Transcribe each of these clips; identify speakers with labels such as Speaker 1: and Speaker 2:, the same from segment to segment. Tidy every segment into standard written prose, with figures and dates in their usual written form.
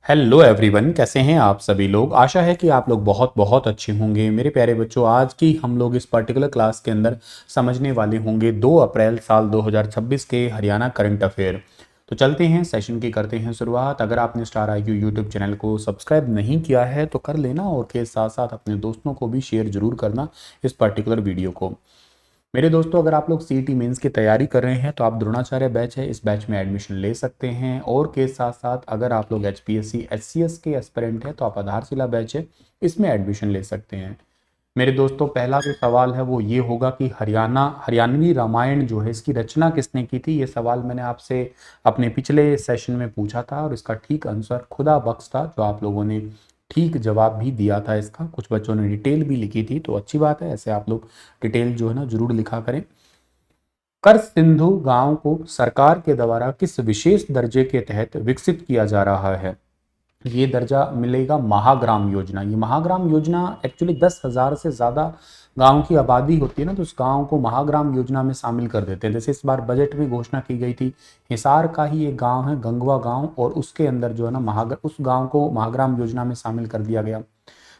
Speaker 1: Hello everyone, कैसे हैं आप सभी लोग। आशा है कि आप लोग बहुत बहुत अच्छे होंगे। मेरे प्यारे बच्चों, आज की हम लोग इस पर्टिकुलर क्लास के अंदर समझने वाले होंगे 2 अप्रैल साल 2026 के हरियाणा करंट अफेयर। तो चलते हैं सेशन की, करते हैं शुरुआत। अगर आपने स्टार आईक्यू यूट्यूब चैनल को सब्सक्राइब नहीं किया है तो कर लेना, और के साथ साथ अपने दोस्तों को भी शेयर जरूर करना इस पर्टिकुलर वीडियो को। मेरे दोस्तों, अगर आप लोग सीईटी मेंस की तैयारी कर रहे हैं तो आप द्रोणाचार्य बैच है, इस बैच में एडमिशन ले सकते हैं। और के साथ साथ अगर आप लोग एचपीएससी एचसीएस के एस्पिरेंट हैं तो आप आधारशिला बैच है, इसमें एडमिशन ले सकते हैं। मेरे दोस्तों, पहला जो सवाल है वो ये होगा कि हरियाणवी रामायण जो है इसकी रचना किसने की थी। ये सवाल मैंने आपसे अपने पिछले सेशन में पूछा था और इसका ठीक आंसर खुदा बख्श था, जो आप लोगों ने ठीक जवाब भी दिया था। इसका कुछ बच्चों ने डिटेल भी लिखी थी, तो अच्छी बात है, ऐसे आप लोग डिटेल जो है ना जरूर लिखा करें। कर सिंधु गांव को सरकार के द्वारा किस विशेष दर्जे के तहत विकसित किया जा रहा है। ये दर्जा मिलेगा महाग्राम योजना। ये महाग्राम योजना एक्चुअली 10,000 से ज़्यादा गांव की आबादी होती है ना, तो उस गांव को महाग्राम योजना में शामिल कर देते हैं। जैसे इस बार बजट में घोषणा की गई थी, हिसार का ही एक गांव है गंगवा गांव, और उसके अंदर जो है ना उस गांव को महाग्राम योजना में शामिल कर दिया गया।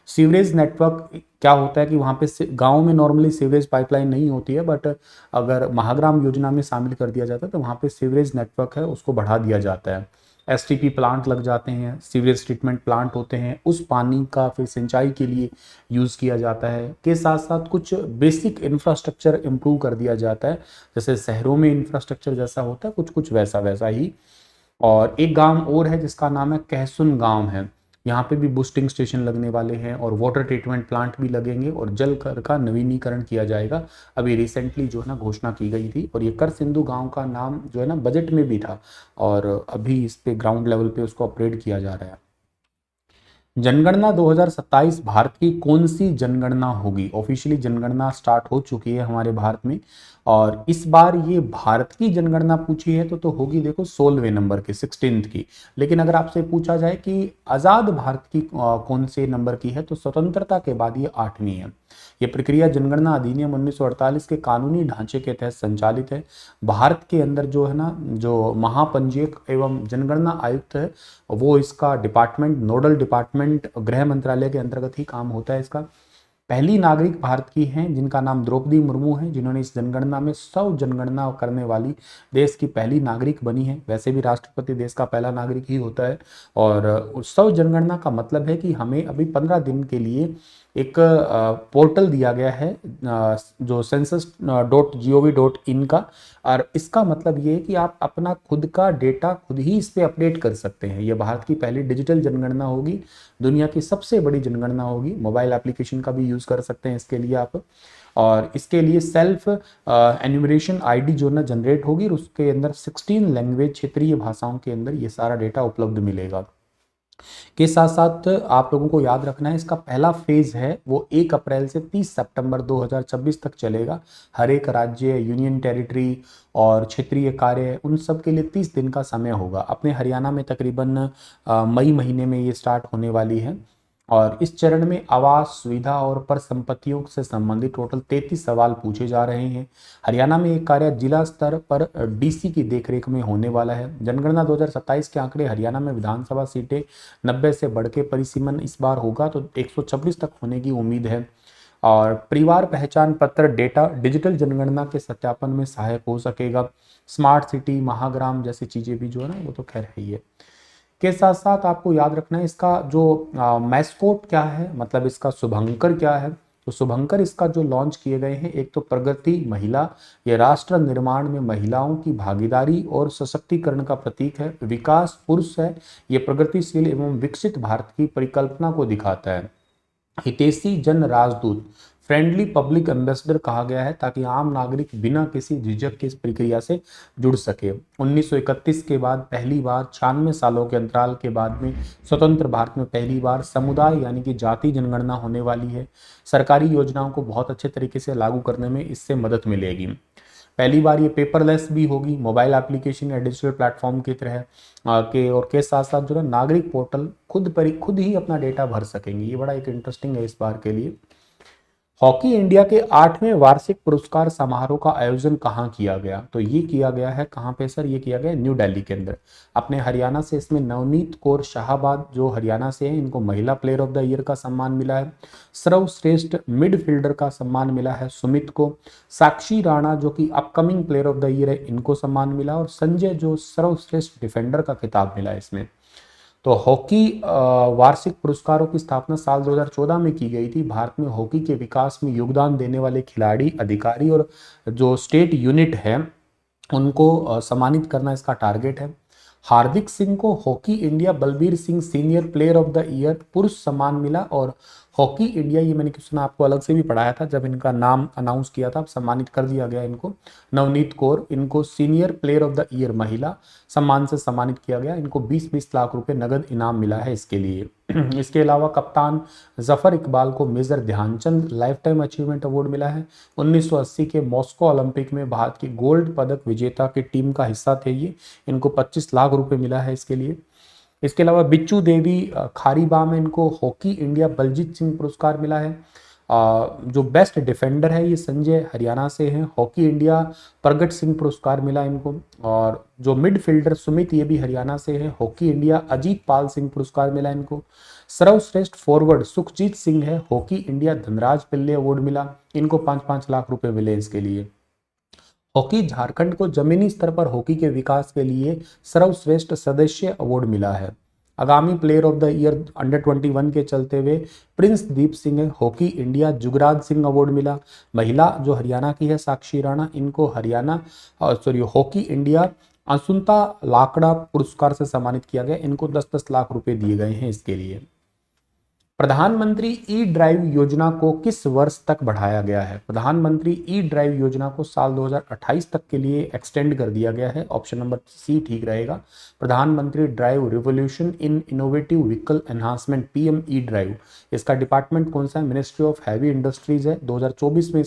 Speaker 1: सीवरेज नेटवर्क क्या होता है कि वहाँ पे गांव में नॉर्मली सीवरेज पाइपलाइन नहीं होती है, बट अगर महाग्राम योजना में शामिल कर दिया जाता है तो वहाँ पे सीवरेज नेटवर्क है उसको बढ़ा दिया जाता है। एसटीपी प्लांट लग जाते हैं, सीवरेज ट्रीटमेंट प्लांट होते हैं, उस पानी का फिर सिंचाई के लिए यूज़ किया जाता है। के साथ साथ कुछ बेसिक इंफ्रास्ट्रक्चर इंप्रूव कर दिया जाता है, जैसे शहरों में इंफ्रास्ट्रक्चर जैसा होता है कुछ कुछ वैसा वैसा ही। और एक गांव और है जिसका नाम है कहसुन गांव है। यहाँ पे भी बूस्टिंग स्टेशन लगने वाले हैं और वाटर ट्रीटमेंट प्लांट भी लगेंगे और जल कर का नवीनीकरण किया जाएगा। अभी रिसेंटली जो है ना घोषणा की गई थी, और ये कर सिंधु गांव का नाम जो है ना बजट में भी था, और अभी इस पे ग्राउंड लेवल पे उसको अपग्रेड किया जा रहा है। जनगणना 2027 भारत की कौन सी जनगणना होगी। ऑफिशियली जनगणना स्टार्ट हो चुकी है हमारे भारत में, और इस बार ये भारत की जनगणना पूछी है तो होगी देखो 16वें नंबर की, 16th की। लेकिन अगर आपसे पूछा जाए कि आजाद भारत की कौन से नंबर की है, तो स्वतंत्रता के बाद ये 8वीं है। ये प्रक्रिया जनगणना अधिनियम 1948 के कानूनी ढांचे के तहत संचालित है। भारत के अंदर जो है ना, जो महापंजीयक एवं जनगणना आयुक्त है, वो इसका डिपार्टमेंट, नोडल डिपार्टमेंट गृह मंत्रालय के अंतर्गत ही काम होता है इसका। पहली नागरिक भारत की हैं जिनका नाम द्रौपदी मुर्मू है, जिन्होंने इस जनगणना में 100 जनगणना करने वाली देश की पहली नागरिक बनी है। वैसे भी राष्ट्रपति देश का पहला नागरिक ही होता है। और 100 जनगणना का मतलब है कि हमें अभी 15 दिन के लिए एक पोर्टल दिया गया है, जो census.gov.in का। और इसका मतलब ये है कि आप अपना खुद का डेटा खुद ही इस पे अपडेट कर सकते हैं। ये भारत की पहली डिजिटल जनगणना होगी, दुनिया की सबसे बड़ी जनगणना होगी। मोबाइल एप्लीकेशन का भी यूज़ कर सकते हैं इसके लिए आप। और इसके लिए सेल्फ एन्यूमरेशन आईडी जो ना जनरेट होगी, और उसके अंदर 16 लैंग्वेज, क्षेत्रीय भाषाओं के अंदर ये सारा डेटा उपलब्ध मिलेगा। के साथ साथ आप लोगों को याद रखना है, इसका पहला फेज है वो 1 अप्रैल से 30 सितंबर 2026 तक चलेगा। हर एक राज्य, यूनियन टेरिटरी और क्षेत्रीय कार्य, उन सब के लिए 30 दिन का समय होगा। अपने हरियाणा में तकरीबन मई महीने में ये स्टार्ट होने वाली है। और इस चरण में आवास सुविधा और पर संपत्तियों से संबंधित टोटल 33 सवाल पूछे जा रहे हैं। हरियाणा में एक कार्य जिला स्तर पर डीसी की देखरेख में होने वाला है। जनगणना 2027 के आंकड़े हरियाणा में विधानसभा सीटें 90 से बढ़ के परिसीमन इस बार होगा तो 126 तक होने की उम्मीद है। और परिवार पहचान पत्र डेटा डिजिटल जनगणना के सत्यापन में सहायक हो सकेगा। स्मार्ट सिटी, महाग्राम जैसी चीजें भी जो है ना वो तो खैर है ही है। के साथ साथ आपको याद रखना है इसका जो मैस्कोट क्या है, मतलब इसका शुभंकर क्या है। तो शुभंकर इसका जो लॉन्च किए गए हैं, एक तो प्रगति महिला, ये राष्ट्र निर्माण में महिलाओं की भागीदारी और सशक्तिकरण का प्रतीक है। विकास पुरुष है, ये प्रगतिशील एवं विकसित भारत की परिकल्पना को दिखाता है। हितैषी जन राजदूत, फ्रेंडली पब्लिक एम्बेसडर कहा गया है, ताकि आम नागरिक बिना किसी झिझक के इस प्रक्रिया से जुड़ सके। 1931 के बाद पहली बार, 96 सालों के अंतराल के बाद में स्वतंत्र भारत में पहली बार समुदाय यानी कि जाति जनगणना होने वाली है। सरकारी योजनाओं को बहुत अच्छे तरीके से लागू करने में इससे मदद मिलेगी। पहली बार ये पेपरलेस भी होगी, मोबाइल एप्लीकेशन या डिजिटल प्लेटफॉर्म की तरह के साथ साथ जो है नागरिक पोर्टल खुद ही अपना डेटा भर सकेंगे। ये बड़ा एक इंटरेस्टिंग है इस बार के लिए। हॉकी इंडिया के 8वें वार्षिक पुरस्कार समारोह का आयोजन कहाँ किया गया? तो ये किया गया है कहाँ पे सर? ये किया गया न्यू दिल्ली के अंदर, अपने हरियाणा से। इसमें नवनीत कौर शाहाबाद जो हरियाणा से हैं, इनको महिला प्लेयर ऑफ द ईयर का सम्मान मिला है। सर्वश्रेष्ठ मिडफील्डर का सम्मान मिला है सुमित को। साक्षी राणा जो कि upcoming player of the year है, इनको सम्मान मिला। और संजय जो सर्वश्रेष्ठ डिफेंडर का खिताब मिला है इसमें। तो हॉकी वार्षिक पुरस्कारों की स्थापना साल 2014 में की गई थी। भारत में हॉकी के विकास में योगदान देने वाले खिलाड़ी, अधिकारी और जो स्टेट यूनिट है, उनको सम्मानित करना इसका टारगेट है। हार्दिक सिंह को hockey India Balbir Singh senior player of the year पुरुष सम्मान मिला। और हॉकी इंडिया, ये मैंने क्वेश्चन आपको अलग से भी पढ़ाया था जब इनका नाम अनाउंस किया था, अब सम्मानित कर दिया गया इनको। नवनीत कौर, इनको senior player of the year महिला सम्मान से सम्मानित किया गया। इनको 20-20 लाख रुपए नगद इनाम मिला है इसके लिए। इसके अलावा कप्तान जफर इकबाल को major Dhyan Chand life time achievement award मिला है। 1980 के मॉस्को ओलंपिक में भारत की गोल्ड पदक विजेता की टीम का हिस्सा थे ये। इनको 25 लाख रुपए मिला है इसके लिए। इसके अलावा बिच्चू देवी खारीबाम है, इनको हॉकी इंडिया बलजीत सिंह पुरस्कार मिला है। जो बेस्ट डिफेंडर है ये संजय हरियाणा से हैं। हॉकी इंडिया प्रगट सिंह पुरस्कार मिला इनको। और जो मिडफील्डर सुमित, ये भी हरियाणा से है। हॉकी इंडिया अजीत पाल सिंह पुरस्कार मिला इनको। सर्वश्रेष्ठ फॉरवर्ड सुखजीत सिंह है। Hockey India Dhanraj Pillay award मिला, इनको 5-5 लाख रुपए मिले इसके लिए। हॉकी झारखंड को जमीनी स्तर पर हॉकी के विकास के लिए सर्वश्रेष्ठ सदस्य अवार्ड मिला है। आगामी player of the year under 21 के चलते हुए प्रिंस दीप सिंह है। Hockey India Jugraj Singh award मिला। महिला जो हरियाणा की है साक्षी राणा, इनको हॉकी इंडिया असुंता लाकड़ा पुरस्कार से सम्मानित किया गया। इनको 10-10 लाख रुपए दिए गए हैं इसके लिए। प्रधानमंत्री ई ड्राइव योजना को किस वर्ष तक बढ़ाया गया है? प्रधानमंत्री ई ड्राइव योजना को साल 2028 तक के लिए एक्सटेंड कर दिया गया है। ऑप्शन नंबर सी ठीक रहेगा। प्रधानमंत्री drive revolution in innovative vehicle enhancement, PM E drive, इसका डिपार्टमेंट कौन सा है? मिनिस्ट्री ऑफ हैवी इंडस्ट्रीज है। 2024 में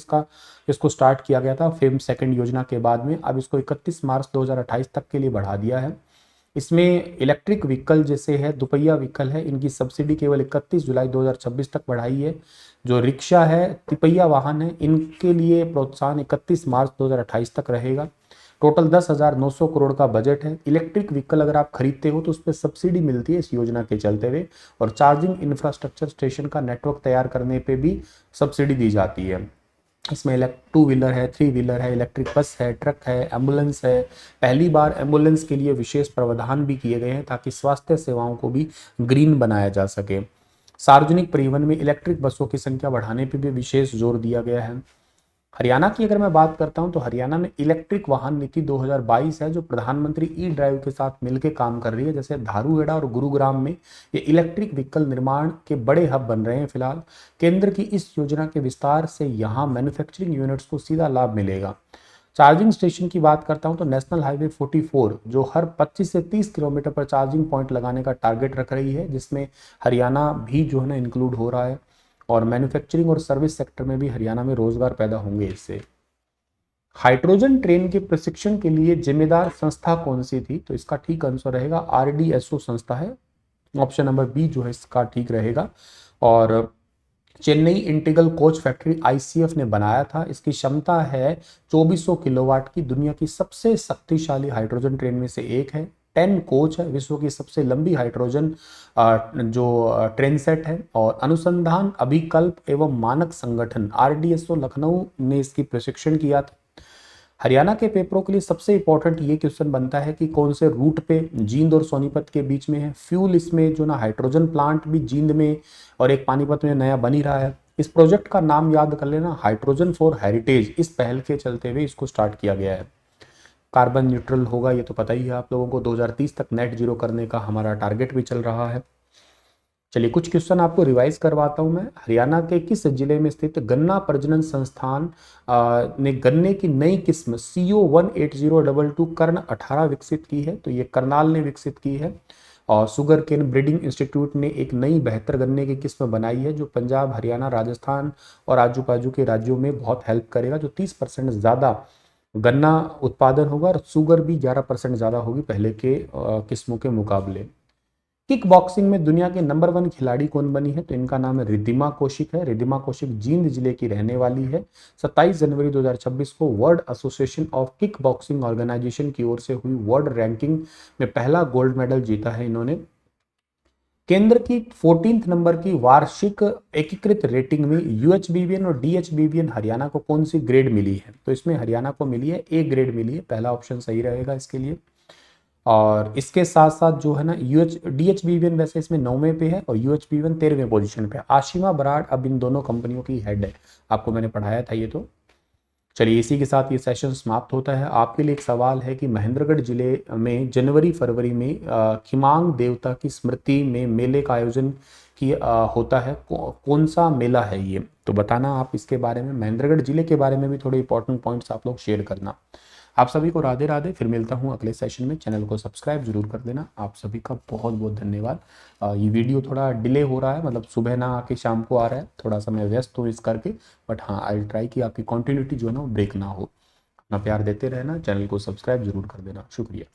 Speaker 1: इसको स्टार्ट किया गया था फेम सेकंड योजना के बाद में। अब इसको 31 मार्च 2028 तक के लिए बढ़ा दिया है। इसमें इलेक्ट्रिक व्हीकल जैसे है, दुपहिया व्हीकल है, इनकी सब्सिडी केवल 31 जुलाई 2026 तक बढ़ाई है। जो रिक्शा है, तिपहिया वाहन है, इनके लिए प्रोत्साहन 31 मार्च 2028 तक रहेगा। टोटल 10,900 करोड़ का बजट है। इलेक्ट्रिक व्हीकल अगर आप खरीदते हो तो उस पर सब्सिडी मिलती है इस योजना के चलते हुए। और चार्जिंग इंफ्रास्ट्रक्चर स्टेशन का नेटवर्क तैयार करने पे भी सब्सिडी दी जाती है। इसमें 2 व्हीलर है, 3 व्हीलर है, इलेक्ट्रिक बस है, ट्रक है, एम्बुलेंस है। पहली बार एम्बुलेंस के लिए विशेष प्रावधान भी किए गए हैं ताकि स्वास्थ्य सेवाओं को भी ग्रीन बनाया जा सके। सार्वजनिक परिवहन में इलेक्ट्रिक बसों की संख्या बढ़ाने पर भी विशेष जोर दिया गया है। हरियाणा की अगर मैं बात करता हूं तो हरियाणा में इलेक्ट्रिक वाहन नीति 2022 है जो प्रधानमंत्री ई ड्राइव के साथ मिलकर काम कर रही है। जैसे धारूहेड़ा और गुरुग्राम में ये इलेक्ट्रिक व्हीकल निर्माण के बड़े हब बन रहे हैं फिलहाल। केंद्र की इस योजना के विस्तार से यहाँ मैन्युफैक्चरिंग यूनिट्स को सीधा लाभ मिलेगा। चार्जिंग स्टेशन की बात करता हूं तो नेशनल हाईवे 44 जो हर 25 से 30 किलोमीटर पर चार्जिंग पॉइंट लगाने का टारगेट रख रही है, जिसमें हरियाणा भी जो है ना इंक्लूड हो रहा है। और मैन्युफैक्चरिंग और सर्विस सेक्टर में भी हरियाणा में रोजगार पैदा होंगे इससे। हाइड्रोजन ट्रेन के प्रशिक्षण के लिए जिम्मेदार संस्था कौन सी थी? तो इसका ठीक आंसर रहेगा आरडीएसओ संस्था है। ऑप्शन नंबर बी जो है इसका ठीक रहेगा। और Chennai integral coach factory ICF ने बनाया था। इसकी क्षमता है 2400 किलोवाट की, दुनिया की सबसे शक्तिशाली हाइड्रोजन ट्रेन में से एक है। 10 कोच है, विश्व की सबसे लंबी हाइड्रोजन जो ट्रेन सेट है। और अनुसंधान अभिकल्प एवं मानक संगठन आरडीएसओ लखनऊ ने इसकी प्रशिक्षण किया था। हरियाणा के पेपरों के लिए सबसे इंपॉर्टेंट ये क्वेश्चन बनता है कि कौन से रूट पे जींद और सोनीपत के बीच में है फ्यूल। इसमें जो ना हाइड्रोजन प्लांट भी जींद में और एक पानीपत में नया बन ही रहा है। इस प्रोजेक्ट का नाम याद कर लेना, हाइड्रोजन फॉर हेरिटेज। इस पहल के चलते हुए इसको स्टार्ट किया गया है। कार्बन न्यूट्रल होगा, ये तो पता ही है आप लोगों को। 2030 तक नेट जीरो करने का हमारा टारगेट भी चल रहा है। चलिए कुछ क्वेश्चन आपको रिवाइज करवाता हूं मैं। हरियाणा के किस जिले में स्थित गन्ना प्रजनन संस्थान ने गन्ने की नई किस्म CO 18022 कर्ण 18 विकसित की है? तो ये करनाल ने विकसित की है। और शुगर केन ब्रीडिंग इंस्टीट्यूट ने एक नई बेहतर गन्ने की किस्म बनाई है जो पंजाब, हरियाणा, राजस्थान और आजू बाजू के राज्यों में बहुत हेल्प करेगा, जो 30% ज़्यादा गन्ना उत्पादन होगा और शुगर भी 11% ज़्यादा होगी पहले के किस्मों के मुकाबले। किक बॉक्सिंग में दुनिया के नंबर 1 खिलाड़ी कौन बनी है? तो इनका नाम है रिद्धिमा कौशिक है। रिद्धिमा कौशिक जींद जिले की रहने वाली है। 27 जनवरी 2026 को world association of kick boxing organisation की ओर से हुई वर्ल्ड रैंकिंग में पहला गोल्ड मेडल जीता है इन्होंने। केंद्र की 14th नंबर की वार्षिक एकीकृत रेटिंग में यूएचबीवीएन और डीएचबीवीएन हरियाणा को कौन सी ग्रेड मिली है? तो इसमें हरियाणा को मिली है ए ग्रेड मिली है। पहला ऑप्शन सही रहेगा इसके लिए। और इसके साथ साथ जो है ना डीएचबीवीएन वैसे इसमें 9वें पे है और यूएचबीवीएन 13वें पोजीशन पे है। आशिमा बराड़ अब इन दोनों कंपनियों की हेड है। आपको मैंने पढ़ाया था ये तो। चलिए इसी के साथ ये सेशन समाप्त होता है। आपके लिए एक सवाल है कि महेंद्रगढ़ जिले में जनवरी फरवरी में खिमांग देवता की स्मृति में मेले का आयोजन होता है। कौन सा मेला है ये? तो बताना आप इसके बारे में। महेंद्रगढ़ जिले के बारे में भी थोड़े इंपॉर्टेंट पॉइंट्स आप लोग शेयर करना। आप सभी को राधे राधे। फिर मिलता हूँ अगले सेशन में। चैनल को सब्सक्राइब जरूर कर देना। आप सभी का बहुत बहुत धन्यवाद। ये वीडियो थोड़ा डिले हो रहा है, मतलब सुबह ना आके शाम को आ रहा है, थोड़ा सा मैं व्यस्त हूँ इस करके। बट हाँ, आई ट्राई कि आपकी कंटिन्यूटी जो है ना वो ब्रेक ना हो। अपना प्यार देते रहना, चैनल को सब्सक्राइब जरूर कर देना। शुक्रिया।